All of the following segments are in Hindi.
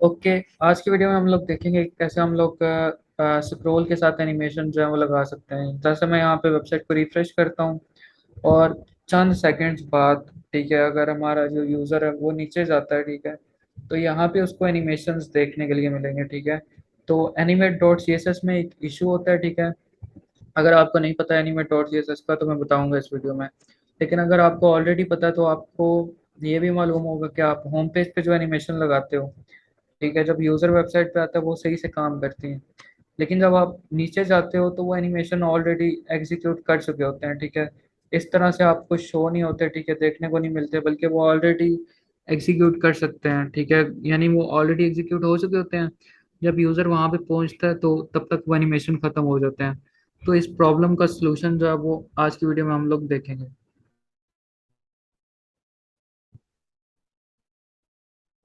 ओके। आज की वीडियो में हम लोग देखेंगे कि कैसे हम लोग स्क्रॉल के साथ एनिमेशन जो है वो लगा सकते हैं। जैसे मैं यहाँ पे वेबसाइट को रिफ्रेश करता हूँ और चंद सेकंड्स बाद, ठीक है, अगर हमारा जो यूज़र है वो नीचे जाता है, ठीक है, तो यहाँ पे उसको एनिमेशंस देखने के लिए मिलेंगे, ठीक है। तो animate dot C S S में एक इशू होता है, ठीक है। अगर आपको नहीं पता animate dot C S S का तो मैं बताऊंगा इस वीडियो में। लेकिन अगर आपको ऑलरेडी पता है तो आपको ये भी मालूम होगा कि आप होम पेज पे जो एनिमेशन लगाते हो, ठीक है, जब यूज़र वेबसाइट पे आता है वो सही से काम करती हैं। लेकिन जब आप नीचे जाते हो तो वो एनिमेशन ऑलरेडी एग्जीक्यूट कर चुके होते हैं, ठीक है। इस तरह से आपको शो नहीं होते, ठीक है, देखने को नहीं मिलते, बल्कि वो ऑलरेडी एग्जीक्यूट कर सकते हैं, ठीक है। यानी वो ऑलरेडी एग्जीक्यूट हो चुके होते हैं। जब यूज़र वहाँ पे पहुँचता है तो तब तक वो एनिमेशन ख़त्म हो जाते हैं। तो इस प्रॉब्लम का सलूशन जो है वो आज की वीडियो में हम लोग देखेंगे।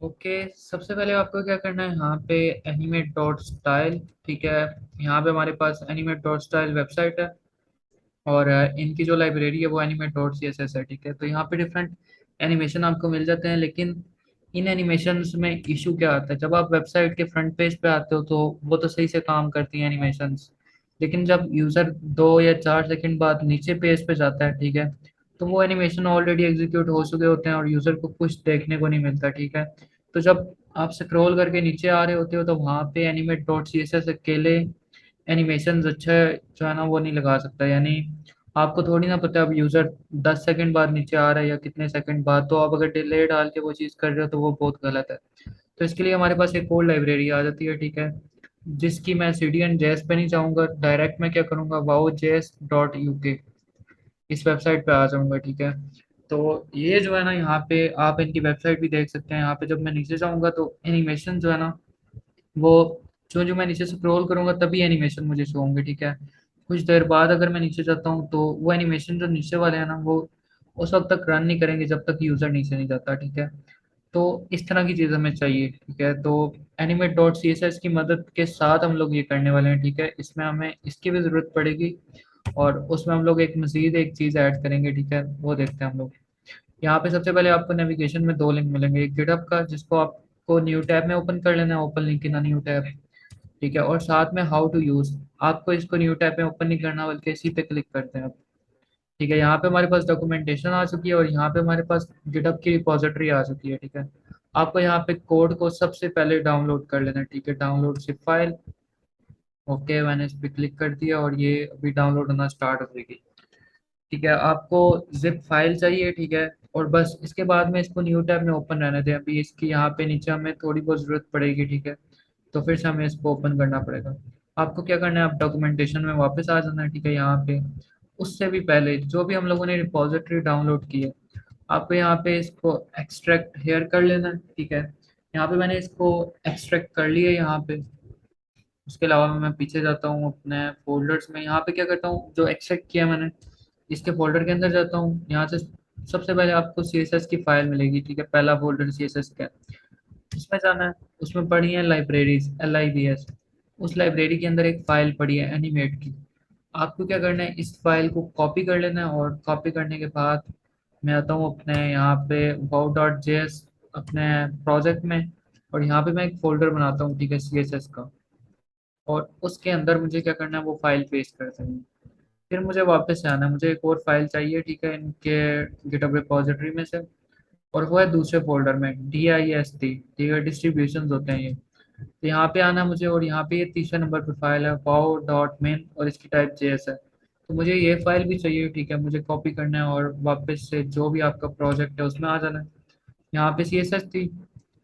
ओके, सबसे पहले आपको क्या करना है, यहाँ पे एनिमेट डॉट स्टाइल, ठीक है। यहाँ पे हमारे पास एनिमेट डॉट स्टाइल वेबसाइट है और इनकी जो लाइब्रेरी है वो animate dot C S S है, ठीक है। तो यहाँ पे डिफरेंट एनिमेशन आपको मिल जाते हैं, लेकिन इन एनिमेशंस में इशू क्या आता है, जब आप वेबसाइट के फ्रंट पेज पे आते हो तो वो तो सही से काम करती हैं एनिमेशंस। लेकिन जब यूज़र 2 या 4 सेकंड बाद नीचे पेज पे जाता है, ठीक है, तो वो एनिमेशन ऑलरेडी एग्जीक्यूट हो चुके होते हैं और यूज़र को कुछ देखने को नहीं मिलता, ठीक है। तो जब आप स्क्रॉल करके नीचे आ रहे होते हो तो वहाँ पे animate dot C S S अकेले एनिमेशन अच्छा जो है ना वो नहीं लगा सकता। यानी आपको थोड़ी ना पता अब यूज़र 10 सेकंड बाद नीचे आ रहा है या कितने सेकंड बाद, तो आप अगर डिले डाल के वो चीज़ कर रहे हो तो वो बहुत गलत है। तो इसके लिए हमारे पास एक और लाइब्रेरी आ जाती है, ठीक है, जिसकी मैं सी डी एन जेएस पे नहीं जाऊँगा, डायरेक्ट मैं क्या करूँगा, वाओ जेएस डॉट यू के, इस वेबसाइट पे आ जाऊँगा, ठीक है। तो ये जो है ना, यहाँ पे आप इनकी वेबसाइट भी देख सकते हैं। यहाँ पे जब मैं नीचे जाऊँगा तो एनिमेशन जो है ना वो, जो जो मैं नीचे स्क्रॉल करूंगा तभी एनिमेशन मुझे शो होंगे, ठीक है। कुछ देर बाद अगर मैं नीचे जाता हूँ तो वो एनिमेशन जो नीचे वाले हैं ना वो उस वक्त तक रन नहीं करेंगे जब तक यूजर नीचे नहीं जाता, ठीक है। तो इस तरह की चीज़ हमें चाहिए, ठीक है। तो animate dot C S S की मदद के साथ हम लोग ये करने वाले हैं, ठीक है। इसमें हमें इसकी भी ज़रूरत पड़ेगी और उसमें हम लोग एक मज़ीद एक चीज़ ऐड करेंगे, ठीक है, वो देखते हैं हम लोग। यहाँ पे सबसे पहले आपको नेविगेशन में दो लिंक मिलेंगे, एक गिटहब का जिसको आपको न्यू टैब में ओपन कर लेना है, open link in new tab, ठीक है। और साथ में हाउ टू यूज, आपको इसको न्यू टैब में ओपन नहीं करना बल्कि इसी पे क्लिक करते हैं आप, ठीक है। यहाँ पे हमारे पास डॉक्यूमेंटेशन आ चुकी है और यहाँ पे हमारे पास गिटहब की रिपोजिटरी आ चुकी है, ठीक है। आपको यहाँ पे कोड को सबसे पहले डाउनलोड कर लेना है, ठीक है, डाउनलोड जिप फाइल। ओके, मैंने इस पे क्लिक कर दिया और ये अभी डाउनलोड होना स्टार्ट हो जाएगी, ठीक है। आपको जिप फाइल चाहिए, ठीक है। और बस इसके बाद में इसको न्यू टैब में ओपन रहने दें, अभी इसकी यहाँ पे नीचे हमें थोड़ी बहुत ज़रूरत पड़ेगी, ठीक है। तो फिर से हमें इसको ओपन करना पड़ेगा। आपको क्या करना है, आप डॉक्यूमेंटेशन में वापस आ जाना है, ठीक है, यहाँ पे। उससे भी पहले जो भी हम लोगों ने रिपोजिटरी डाउनलोड की है, आपको यहाँ पे इसको एक्सट्रैक्ट हेयर कर लेना है, ठीक है। यहाँ पे मैंने इसको एक्सट्रैक्ट कर लिया है यहाँ पे। उसके अलावा मैं पीछे जाता हूँ अपने फोल्डर्स में, यहाँ पे क्या करता हूँ, जो एक्सट्रैक्ट किया मैंने इसके फोल्डर के अंदर जाता हूँ। यहाँ से सबसे पहले आपको सी एस एस की फाइल मिलेगी, ठीक है, पहला फोल्डर सी एस एस का, उसमें जाना है। उसमें पड़ी है लाइब्रेरीज, LIBS। उस लाइब्रेरी के अंदर एक फाइल पड़ी है एनिमेट की। आपको क्या करना है, इस फाइल को कॉपी कर लेना है और कॉपी करने के बाद मैं आता हूँ अपने यहाँ पे वाउ डॉट जेएस अपने प्रोजेक्ट में, और यहाँ पे मैं एक फोल्डर बनाता हूँ, ठीक है, CSS का। और उसके अंदर मुझे क्या करना है, वो फाइल पेस्ट कर देनी है। फिर मुझे वापस से आना है, मुझे एक और फाइल चाहिए, ठीक है, इनके गिटहब रिपोजिटरी में से, और वो है दूसरे फोल्डर में DIST, ठीक है, डिस्ट्रीब्यूशन होते हैं ये। तो यहाँ पे आना मुझे, और यहाँ पे ये तीसरे नंबर पर फाइल है वाओ डॉट मेन और इसकी टाइप JS है। तो मुझे ये फाइल भी चाहिए, ठीक है, मुझे कॉपी करना है और वापस से जो भी आपका प्रोजेक्ट है उसमें आ जाना है। यहाँ पे CSS थी,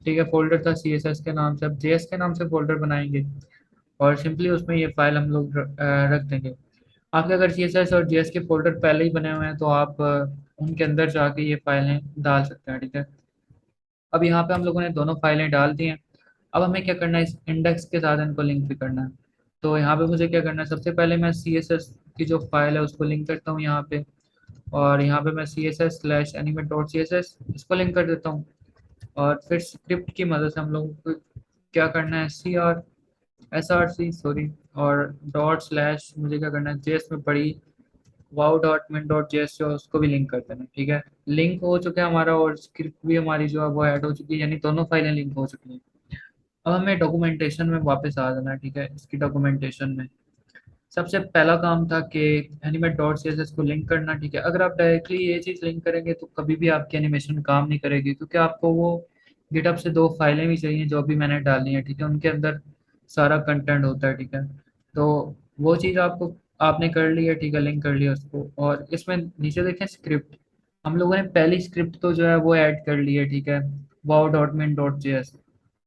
ठीक है, फोल्डर था CSS के नाम से, अब JS के नाम से फोल्डर बनाएंगे और सिंपली उसमें ये फाइल हम लोग रख देंगे। आपके अगर CSS और JS के फोल्डर पहले ही बने हुए हैं तो आप उनके अंदर जाके ये फाइलें डाल सकते हैं, ठीक है। अब यहाँ पे हम लोगों ने दोनों फाइलें डाल दी हैं। अब हमें क्या करना है, इस इंडेक्स के साथ इनको लिंक भी करना है। तो यहाँ पे मुझे क्या करना है, सबसे पहले मैं CSS की जो फाइल है उसको लिंक करता हूँ यहाँ पे, और यहाँ पे मैं CSS/animate.css इसको लिंक कर देता हूँ। और फिर स्क्रिप्ट की मदद से हम लोगों को क्या करना है, SRC सॉरी, और डॉट स्लैश मुझे क्या करना है, जेएस में पड़ी wow dot min dot JS जो है, उसको भी लिंक कर देना, ठीक है। लिंक हो चुका है हमारा और स्क्रिप्ट भी हमारी जो है वो ऐड हो चुकी है, यानी दोनों फाइलें लिंक हो चुकी हैं। अब हमें डॉक्यूमेंटेशन में वापस आ जाना है, ठीक है। इसकी डॉक्यूमेंटेशन में सबसे पहला काम था कि animate dot C S S को लिंक करना, ठीक है। अगर आप डायरेक्टली ये चीज़ लिंक करेंगे तो कभी भी आपकी एनिमेशन काम नहीं करेगी, क्योंकि आपको वो गिटहब से दो फाइलें भी चाहिए जो अभी मैंने डाली हैं, ठीक है। उनके अंदर सारा कंटेंट होता है, ठीक है। तो वो चीज़ आपको आपने कर ली है, ठीक है, लिंक कर लिया उसको। और इसमें नीचे देखें स्क्रिप्ट, हम लोगों ने पहली स्क्रिप्ट तो जो है वो ऐड कर ली है, ठीक है, wow dot min dot J S.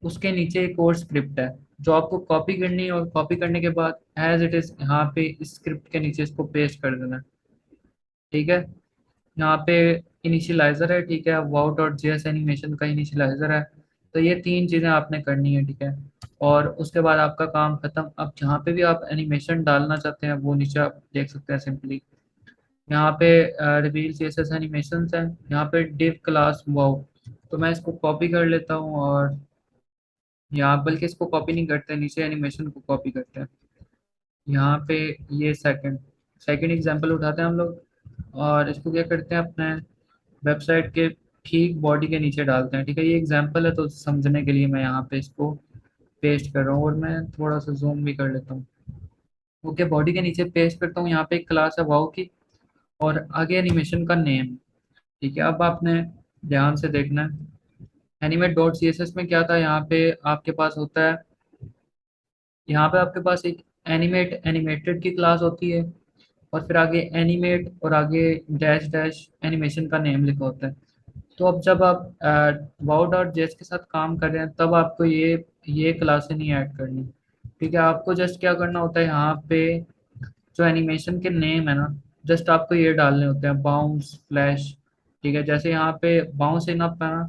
उसके नीचे एक और स्क्रिप्ट है जो आपको कॉपी करनी है, और कॉपी करने के बाद एज इट इज यहाँ पे इस स्क्रिप्ट के नीचे इसको पेस्ट कर देना है, ठीक है। यहाँ पे इनिशियलाइजर है, ठीक है, वाव डॉट जेएस एनिमेशन का इनिशियलाइजर है। तो ये तीन चीज़ें आपने करनी है, ठीक है। और उसके बाद आपका काम खत्म। अब जहाँ पे भी आप एनिमेशन डालना चाहते हैं वो नीचे आप देख सकते हैं सिंपली। यहाँ पे reveal C S S animation है, यहाँ पे डिव क्लास वाव। तो मैं इसको कॉपी कर लेता हूँ, और यहाँ बल्कि इसको कॉपी नहीं करते, नीचे एनिमेशन को कॉपी करते हैं। यहाँ पे ये सेकंड सेकंड एग्जांपल उठाते हैं हम लोग, और इसको क्या करते हैं अपने वेबसाइट के ठीक बॉडी के नीचे डालते हैं, ठीक है। ये एग्जांपल है तो समझने के लिए मैं यहाँ पे इसको पेस्ट कर रहा हूँ, और मैं थोड़ा सा जूम भी कर लेता हूँ। ओके, बॉडी के नीचे पेस्ट करता हूँ। यहाँ पे एक क्लास है वाव की, और आगे एनिमेशन का नेम, ठीक है। अब आपने ध्यान से देखना है, animate dot C S S में क्या था, यहाँ पे आपके पास होता है, यहाँ पे आपके पास एक एनिमेटेड की क्लास होती है, और फिर आगे एनिमेट और आगे डैश डैश एनिमेशन का नेम लिखा होता है। तो अब जब आप वाव डॉट जेएस के साथ काम कर रहे हैं तब आपको ये क्लासें नहीं ऐड करनी, ठीक है। आपको जस्ट क्या करना होता है, यहाँ पे जो एनिमेशन के नेम है ना, जस्ट आपको ये डालने होते हैं, बाउंस फ्लैश, ठीक है। जैसे यहाँ पे बाउंस इन अप है ना,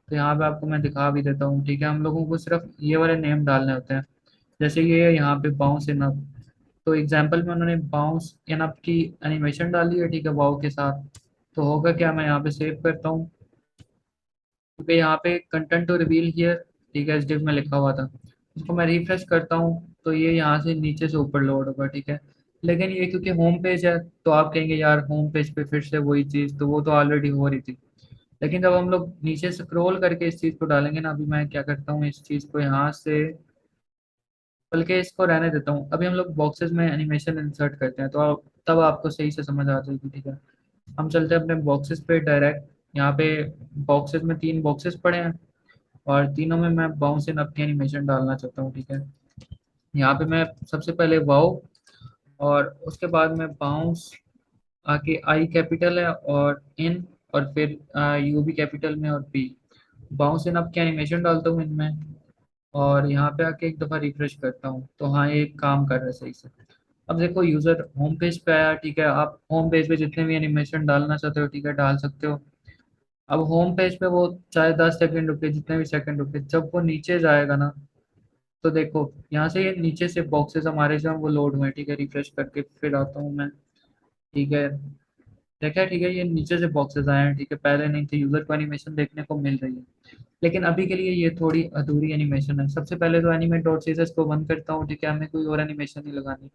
तो यहाँ पे आपको मैं दिखा भी देता हूँ, ठीक है। हम लोगों को सिर्फ ये वाले नेम डालने होते हैं, जैसे ये यहाँ पे बाउंस इन अप। तो एग्जाम्पल में उन्होंने बाउंस इन अप की एनिमेशन डाली है, ठीक है, वाव के साथ। तो होगा क्या, मैं यहाँ पे सेव करता हूँ, क्योंकि यहाँ पे कंटेंट टू रिवील हियर, ठीक है, एच में लिखा हुआ था। उसको मैं रिफ्रेश करता हूँ तो ये यहाँ से नीचे से ऊपर लोड होगा, ठीक है। लेकिन ये क्योंकि होम पेज है तो आप कहेंगे यार होम पेज पे फिर से वही चीज़, तो वो तो ऑलरेडी हो रही थी। लेकिन जब हम लोग नीचे स्क्रॉल करके इस चीज़ को डालेंगे ना, अभी मैं क्या करता हूँ, इस चीज़ को यहाँ से, बल्कि इसको रहने देता हूँ। अभी हम लोग बॉक्सेस में एनिमेशन इंसर्ट करते हैं, तो तब आपको सही से समझ आ जाएगी, ठीक है। हम चलते हैं अपने बॉक्सेस पे डायरेक्ट। यहाँ पे बॉक्सेस में तीन बॉक्सेस पड़े हैं, और तीनों में मैं बाउंस इन अप की एनिमेशन डालना चाहता हूँ, ठीक है। यहाँ पे मैं सबसे पहले वाओ, और उसके बाद में बाउंस, आके आई कैपिटल है और इन, और फिर यू भी कैपिटल में और पी। बाउंस इन अप की एनिमेशन डालता हूँ इनमें, और यहाँ पे आके एक दफ़ा रिफ्रेश करता हूँ, तो हाँ ये काम कर रहा है सही से। अब देखो यूज़र होम पेज पे आया, ठीक है। आप होम पेज पे जितने भी एनिमेशन डालना चाहते हो, ठीक है, डाल सकते हो। अब होम पेज पे वो चाहे 10 सेकंड रुके, जितने भी सेकंड रुके, जब वो नीचे जाएगा ना, तो देखो यहाँ से ये नीचे से बॉक्सेस हमारे जो हैं वो लोड हुए हैं, ठीक है। रिफ्रेश करके फिर आता हूँ मैं, ठीक है। देखा, ठीक है, ये नीचे से बॉक्सेस आए हैं, ठीक है, पहले नहीं थे। यूजर को एनिमेशन देखने को मिल रही है, लेकिन अभी के लिए ये थोड़ी अधूरी एनिमेशन है। सबसे पहले तो एनिमेट डॉट सीएसएस को बंद करता हूँ, ठीक है, हमें कोई और एनिमेशन नहीं लगानी।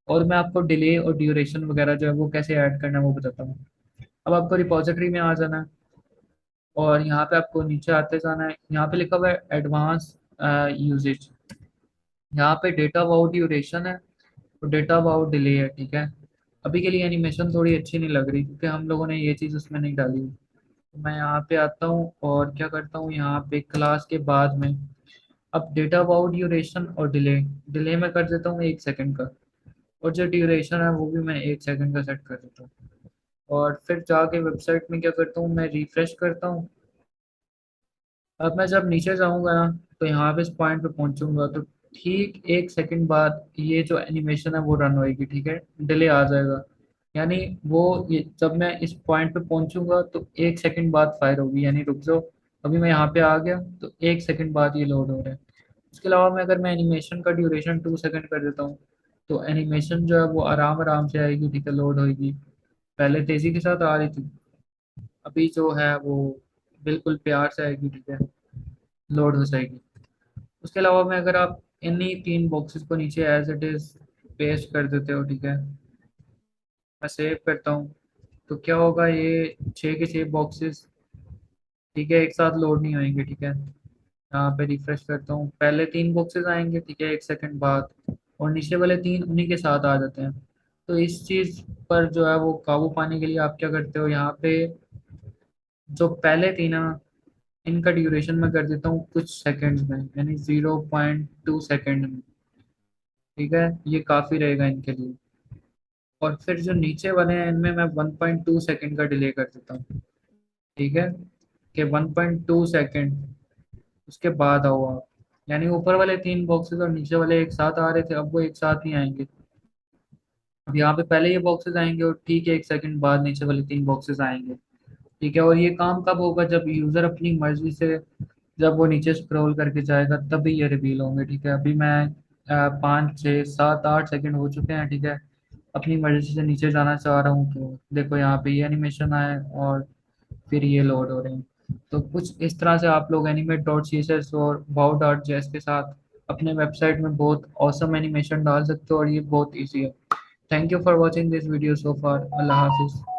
और मैं आपको डिले और ड्यूरेशन वगैरह जो है वो कैसे ऐड करना है वो बताता हूँ। अब आपको रिपोजिटरी में आ जाना है, और यहाँ पे आपको नीचे आते जाना है। यहाँ पे लिखा हुआ है एडवांस यूजेज, यहाँ पे डेटा वाउ ड्यूरेशन है और डेटा वाउ डिले है, ठीक है। अभी के लिए एनिमेशन थोड़ी अच्छी नहीं लग रही क्योंकि हम लोगों ने ये चीज़ उसमें नहीं डाली हुई। तो मैं यहाँ पे आता हूँ और क्या करता हूँ, यहाँ पे क्लास के बाद में अब डेटा वाउ ड्यूरेशन और डिले, डिले में कर देता हूँ 1 सेकंड का, और जो ड्यूरेशन है वो भी मैं 1 सेकंड का सेट कर देता हूँ। और फिर जाके वेबसाइट में क्या करता हूँ, मैं रिफ्रेश करता हूँ। अब मैं जब नीचे जाऊंगा ना, तो यहाँ पे इस पॉइंट पे पहुंचूंगा तो ठीक 1 सेकंड बाद ये जो एनिमेशन है वो रन होएगी, ठीक है। डिले आ जाएगा, यानी वो ये जब मैं इस पॉइंट पे पहुंचूंगा तो 1 सेकंड बाद फायर होगी, यानी रुक जाओ। अभी मैं यहाँ पे आ गया तो 1 सेकंड बाद ये लोड हो रहा है। इसके अलावा मैं अगर मैं एनिमेशन का ड्यूरेशन 2 सेकंड कर देता हूँ, तो एनिमेशन जो है वो आराम आराम से आएगी, ठीक है, लोड होएगी। पहले तेजी के साथ आ रही थी, अभी जो है वो बिल्कुल प्यार से आएगी, ठीक है, लोड हो जाएगी। उसके अलावा में अगर आप इन्हीं तीन बॉक्सेस को नीचे एज इट इज पेस्ट कर देते हो, ठीक है, मैं सेव करता हूँ, तो क्या होगा, ये 6 के 6 बॉक्सेस, ठीक है, एक साथ लोड नहीं होंगे, ठीक है। यहाँ पे रिफ्रेश करता हूँ, पहले 3 बॉक्सेस आएंगे, ठीक है, 1 सेकंड बाद, और नीचे वाले 3 उन्हीं के साथ आ जाते हैं। तो इस चीज़ पर जो है वो काबू पाने के लिए आप क्या करते हो, यहाँ पे जो पहले 3 है इनका ड्यूरेशन मैं कर देता हूँ कुछ सेकंड्स में, यानी 0.2 सेकंड में। ठीक है, ये काफ़ी रहेगा इनके लिए। और फिर जो नीचे वाले हैं इनमें मैं 1.2 सेकंड का डिले कर देता हूँ। ठीक है, कि 1.2 सेकंड उसके बाद आओ आप, यानी ऊपर वाले 3 बॉक्सेस और नीचे वाले एक साथ आ रहे थे, अब वो एक साथ ही आएंगे। अब यहाँ पे पहले ये बॉक्सेस आएंगे और ठीक है 1 सेकंड बाद नीचे वाले 3 बॉक्सेस आएंगे। ठीक है, और ये काम कब होगा, जब यूजर अपनी मर्जी से, जब वो नीचे स्क्रॉल करके जाएगा तभी ये रिवील होंगे। ठीक है, अभी मैं 5 6 7 8 सेकंड हो चुके हैं, ठीक है, अपनी मर्जी से नीचे जाना चाह रहा हूँ तो देखो यहाँ पे ये एनिमेशन आए और फिर ये लोड हो रहे हैं। तो कुछ इस तरह से आप लोग animate dot C S S और वाउ डॉट जेएस के साथ अपने वेबसाइट में बहुत औसम एनिमेशन डाल सकते हो, और ये बहुत ईजी है। Thank you for watching this video so far. Allah हाफिज़।